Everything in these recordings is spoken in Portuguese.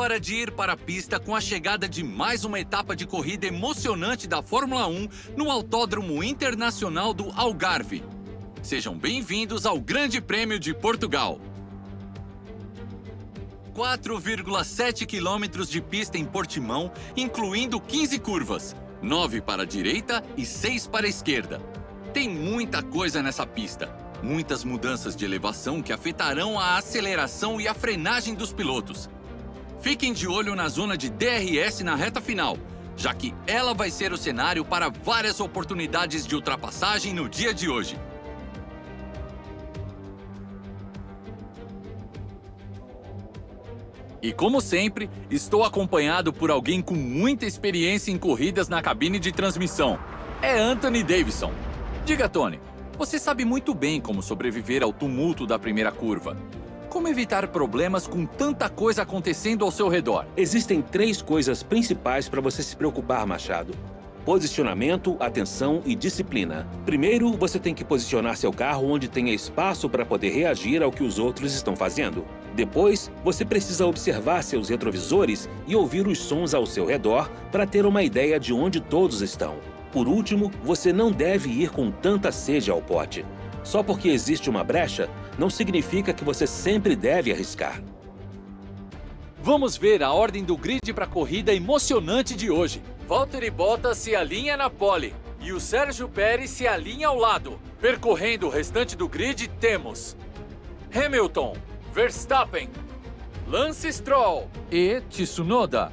hora de ir para a pista com a chegada de mais uma etapa de corrida emocionante da Fórmula 1 no Autódromo Internacional do Algarve. Sejam bem-vindos ao Grande Prêmio de Portugal. 4,7 quilômetros de pista em Portimão, incluindo 15 curvas, 9 para a direita e 6 para a esquerda. Tem muita coisa nessa pista, muitas mudanças de elevação que afetarão a aceleração e a frenagem dos pilotos. Fiquem de olho na zona de DRS na reta final, já que ela vai ser o cenário para várias oportunidades de ultrapassagem no dia de hoje. E como sempre, estou acompanhado por alguém com muita experiência em corridas na cabine de transmissão. É Anthony Davidson. Diga, Tony, você sabe muito bem como sobreviver ao tumulto da primeira curva. Como evitar problemas com tanta coisa acontecendo ao seu redor? Existem 3 coisas principais para você se preocupar, Machado. Posicionamento, atenção e disciplina. Primeiro, você tem que posicionar seu carro onde tenha espaço para poder reagir ao que os outros estão fazendo. Depois, você precisa observar seus retrovisores e ouvir os sons ao seu redor para ter uma ideia de onde todos estão. Por último, você não deve ir com tanta sede ao pote. Só porque existe uma brecha, não significa que você sempre deve arriscar. Vamos ver a ordem do grid para a corrida emocionante de hoje. Valtteri Bottas se alinha na pole e o Sérgio Pérez se alinha ao lado. Percorrendo o restante do grid temos Hamilton, Verstappen, Lance Stroll e Tsunoda,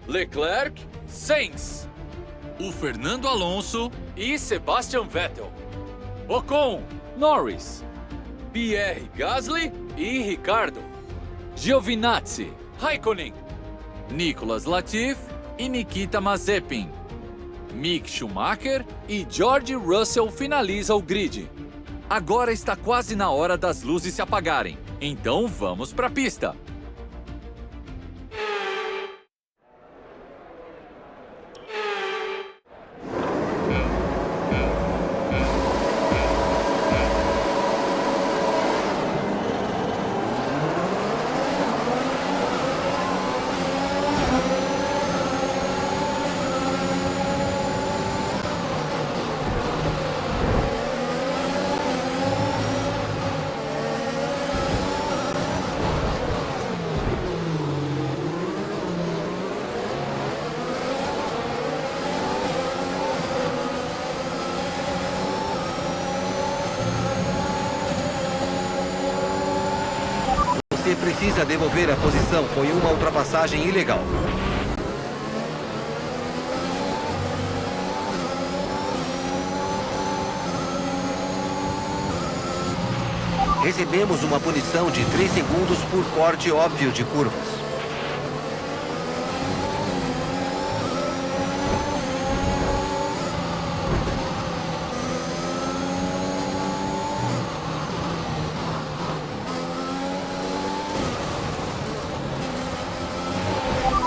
Leclerc, Sainz, o Fernando Alonso e Sebastian Vettel, Ocon, Norris, Pierre Gasly e Ricciardo, Giovinazzi, Raikkonen, Nicolas Latifi e Nikita Mazepin. Mick Schumacher e George Russell finaliza o grid. Agora está quase na hora das luzes se apagarem, então vamos para a pista. Você precisa devolver a posição, foi uma ultrapassagem ilegal. Recebemos uma punição de 3 segundos por corte óbvio de curvas.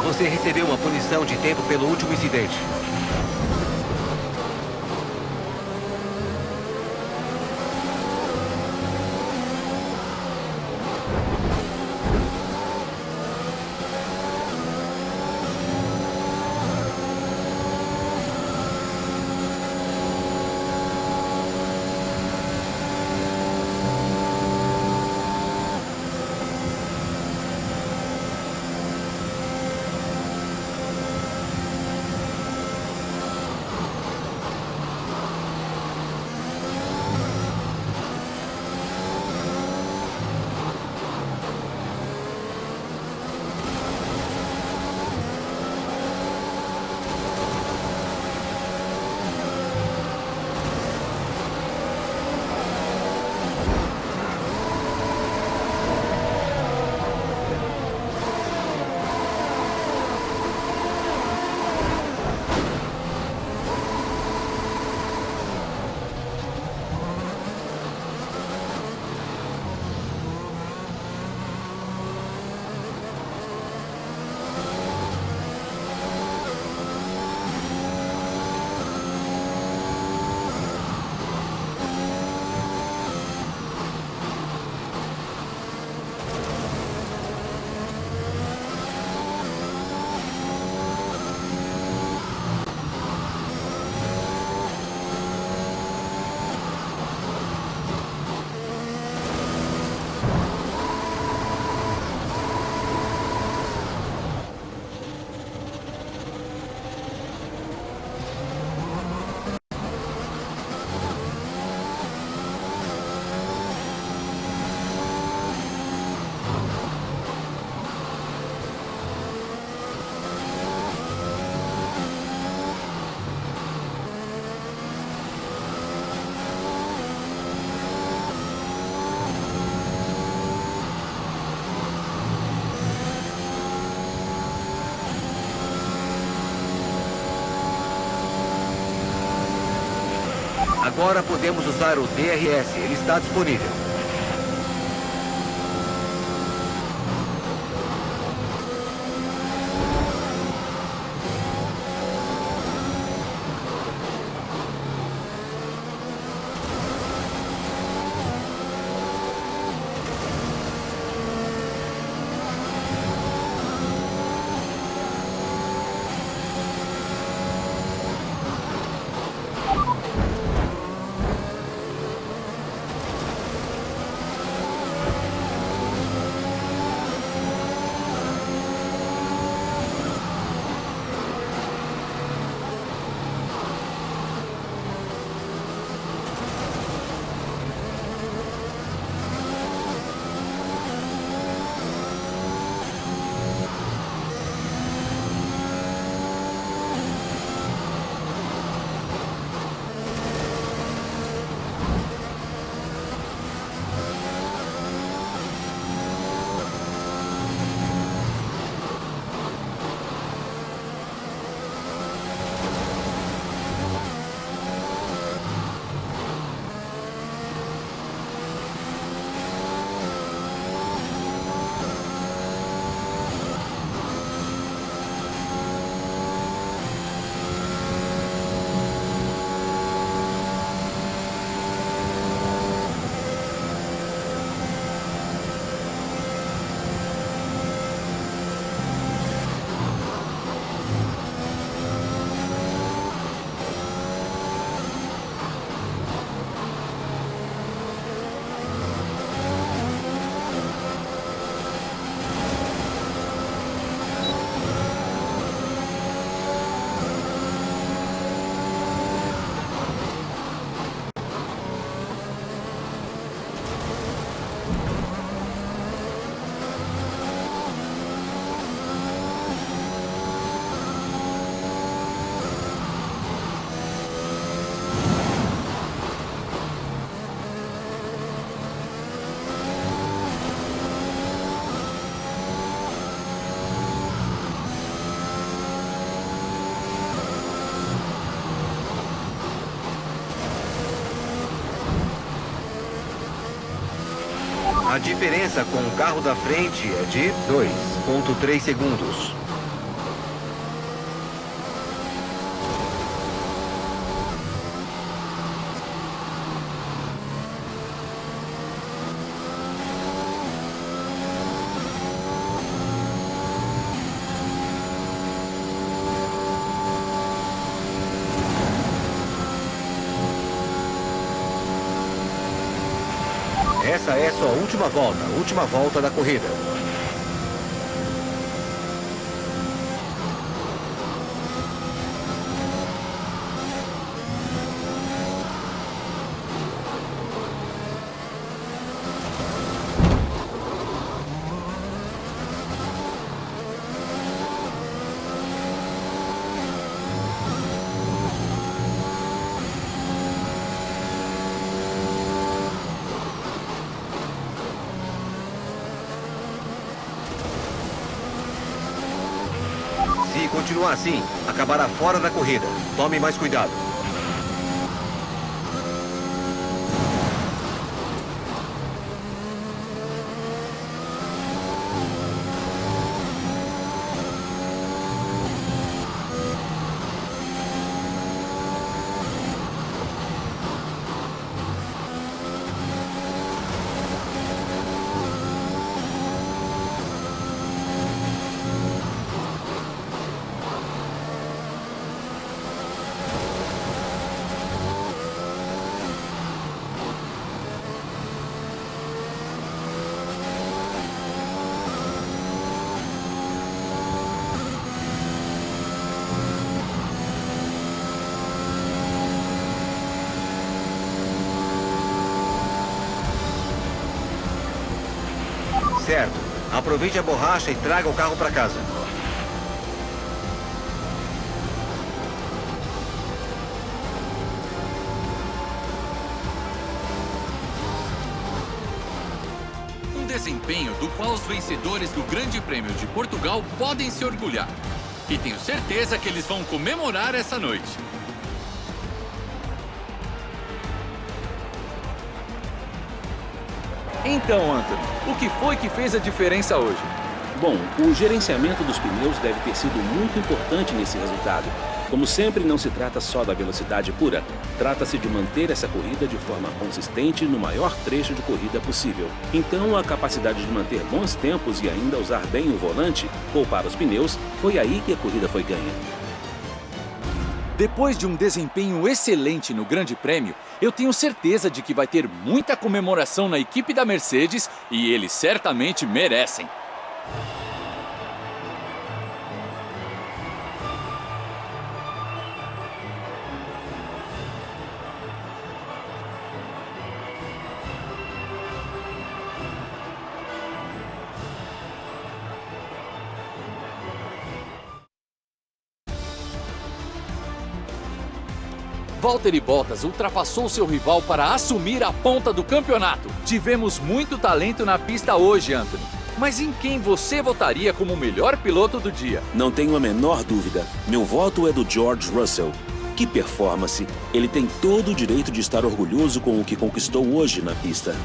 Você recebeu uma punição de tempo pelo último incidente. Agora podemos usar o DRS. Ele está disponível. A diferença com o carro da frente é de 2,3 segundos. Essa é sua última volta da corrida. Se continuar assim, acabará fora da corrida. Tome mais cuidado. Certo. Aproveite a borracha e traga o carro para casa. Um desempenho do qual os vencedores do Grande Prêmio de Portugal podem se orgulhar. E tenho certeza que eles vão comemorar essa noite. Então, Anthony, o que foi que fez a diferença hoje? Bom, o gerenciamento dos pneus deve ter sido muito importante nesse resultado. Como sempre, não se trata só da velocidade pura. Trata-se de manter essa corrida de forma consistente no maior trecho de corrida possível. Então, a capacidade de manter bons tempos e ainda usar bem o volante, poupar os pneus, foi aí que a corrida foi ganha. Depois de um desempenho excelente no Grande Prêmio, eu tenho certeza de que vai ter muita comemoração na equipe da Mercedes e eles certamente merecem. Valtteri Bottas ultrapassou seu rival para assumir a ponta do campeonato. Tivemos muito talento na pista hoje, Anthony. Mas em quem você votaria como o melhor piloto do dia? Não tenho a menor dúvida. Meu voto é do George Russell. Que performance! Ele tem todo o direito de estar orgulhoso com o que conquistou hoje na pista.